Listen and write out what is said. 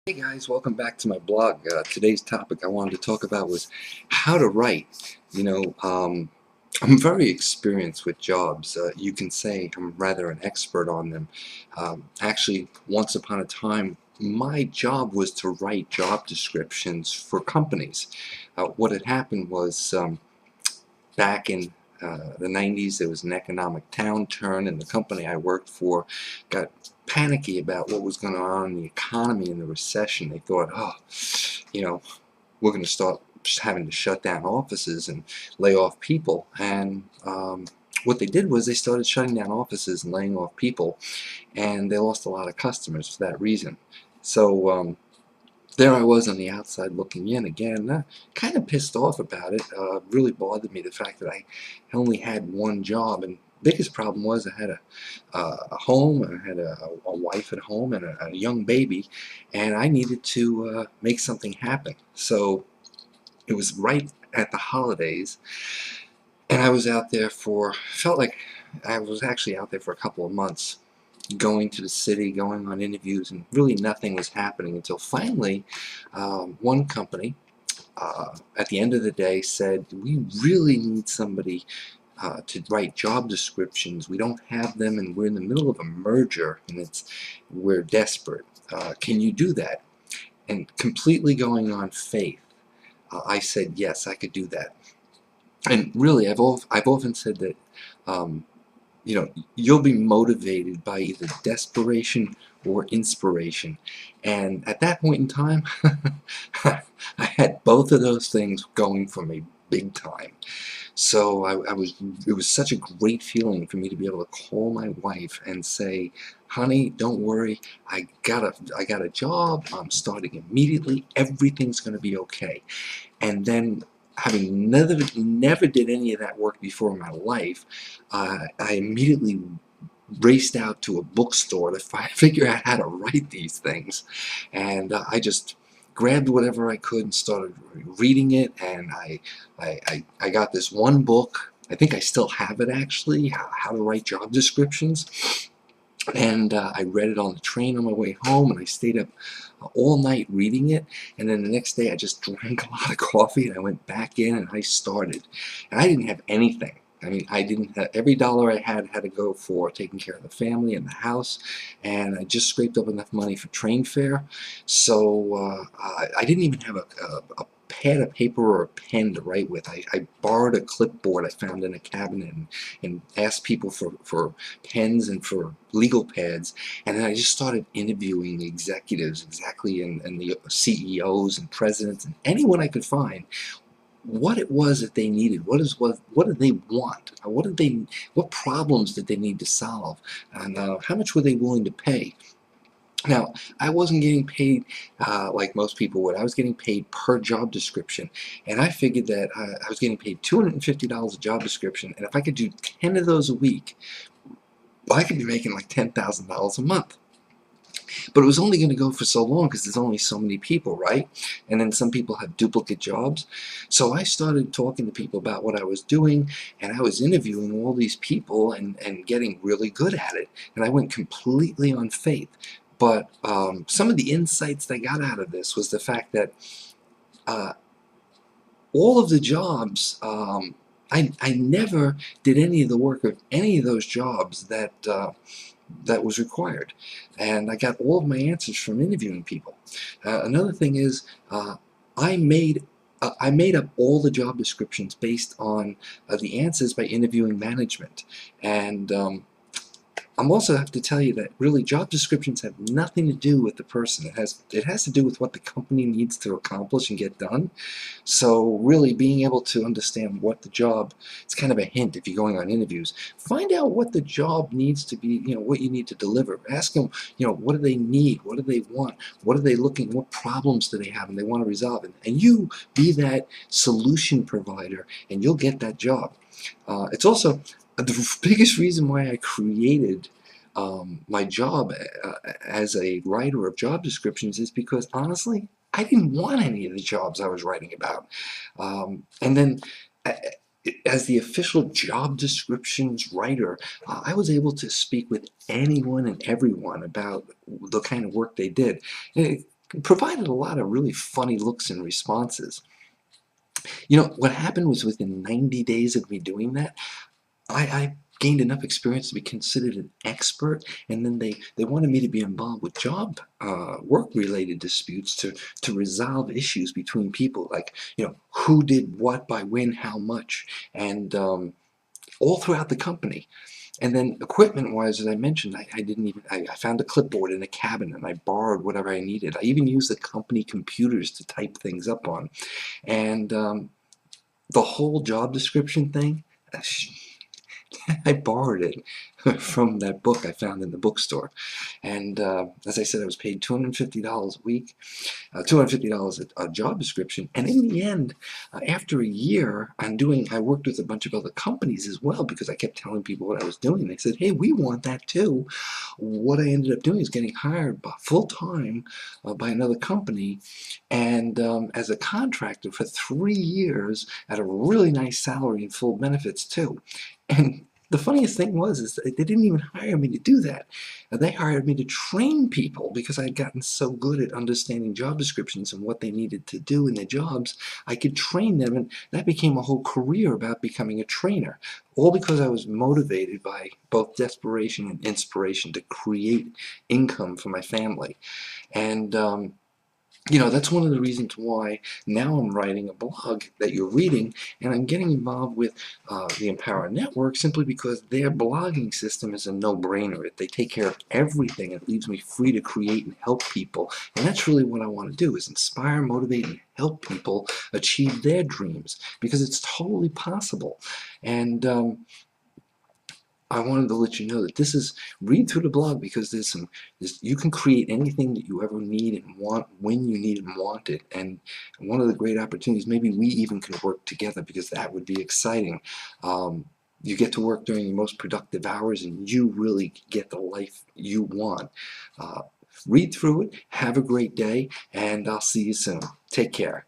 Hey guys, welcome back to my blog. Today's topic I wanted to talk about was how to write. I'm very experienced with jobs. You can say I'm rather an expert on them. Actually, once upon a time, my job was to write job descriptions for companies. What had happened was back in the 90s, there was an economic downturn, and the company I worked for got panicky about what was going on in the economy and the recession. They thought, oh, we're going to start having to shut down offices and lay off people. And what they did was they started shutting down offices and laying off people, and they lost a lot of customers for that reason. So there I was on the outside looking in again, kind of pissed off about it. Really bothered me the fact that I only had one job, and biggest problem was I had a home, I had a wife at home, and a young baby, and I needed to make something happen. So it was right at the holidays, and I was out there felt like I was actually out there for a couple of months, going to the city, going on interviews, and really nothing was happening until finally one company at the end of the day said, we really need somebody to write job descriptions. We don't have them, and we're in the middle of a merger, and we're desperate. Can you do that? And completely going on faith, I said yes, I could do that. And really, I've often said that you'll be motivated by either desperation or inspiration. And at that point in time, I had both of those things going for me big time. So it was such a great feeling for me to be able to call my wife and say, honey, don't worry, I got a job, I'm starting immediately, everything's going to be okay. And then, having never did any of that work before in my life, I immediately raced out to a bookstore to figure out how to write these things. And I just grabbed whatever I could and started reading it. And I got this one book. I think I still have it, actually, how to write job descriptions. And I read it on the train on my way home, and I stayed up all night reading it. And then the next day I just drank a lot of coffee, and I went back in and I started. And I didn't have anything. I mean, I didn't have, every dollar I had to go for taking care of the family and the house, and I just scraped up enough money for train fare. So I didn't even have a pad of paper or a pen to write with. I borrowed a clipboard I found in a cabinet, and asked people for pens and for legal pads, and then I just started interviewing the executives, and the CEOs and presidents and anyone I could find, what it was that they needed, what did they want, what problems did they need to solve, and how much were they willing to pay. Now, I wasn't getting paid like most people would. I was getting paid per job description, and I figured that I was getting paid $250 a job description, and if I could do 10 of those a week, I could be making like $10,000 a month. But it was only going to go for so long because there's only so many people, right? And then some people have duplicate jobs. So I started talking to people about what I was doing, and I was interviewing all these people and getting really good at it. And I went completely on faith. But some of the insights I got out of this was the fact that uh, all of the jobs, I never did any of the work of any of those jobs that was required, and I got all of my answers from interviewing people. Another thing is, I made I made up all the job descriptions based on the answers by interviewing management, and I'm also have to tell you that really job descriptions have nothing to do with the person. It has to do with what the company needs to accomplish and get done. So really being able to understand what the job, it's kind of a hint if you're going on interviews. Find out what the job needs to be, what you need to deliver. Ask them, what do they need? What do they want? What are they looking, what problems do they have and they want to resolve? And you be that solution provider, and you'll get that job. It's also the biggest reason why I created my job as a writer of job descriptions is because, honestly, I didn't want any of the jobs I was writing about. And then uh, as the official job descriptions writer, I was able to speak with anyone and everyone about the kind of work they did. provided a lot of really funny looks and responses. You know, what happened was within 90 days of me doing that, I gained enough experience to be considered an expert, and then they wanted me to be involved with job work-related disputes to resolve issues between people, like, you know, who did what by when, how much, and all throughout the company. And then equipment-wise, as I mentioned, I didn't even, I found a clipboard in a cabinet, and I borrowed whatever I needed. I even used the company computers to type things up on. And the whole job description thing, I borrowed it from that book I found in the bookstore. And as I said, I was paid $250 a week, $250 a job description. And in the end, after a year, I worked with a bunch of other companies as well, because I kept telling people what I was doing. They said, hey, we want that too. What I ended up doing is getting hired full-time by another company, and as a contractor for 3 years at a really nice salary and full benefits too. And the funniest thing was is that they didn't even hire me to do that. They hired me to train people, because I'd gotten so good at understanding job descriptions and what they needed to do in their jobs. I could train them, and that became a whole career about becoming a trainer, all because I was motivated by both desperation and inspiration to create income for my family. And you know, that's one of the reasons why now I'm writing a blog that you're reading, and I'm getting involved with the Empower Network, simply because their blogging system is a no-brainer. They take care of everything. It leaves me free to create and help people, and that's really what I want to do, is inspire, motivate, and help people achieve their dreams, because it's totally possible. And I wanted to let you know that read through the blog, because you can create anything that you ever need and want when you need and want it. And one of the great opportunities, maybe we even can work together, because that would be exciting. You get to work during your most productive hours, and you really get the life you want. Read through it, have a great day, and I'll see you soon. Take care.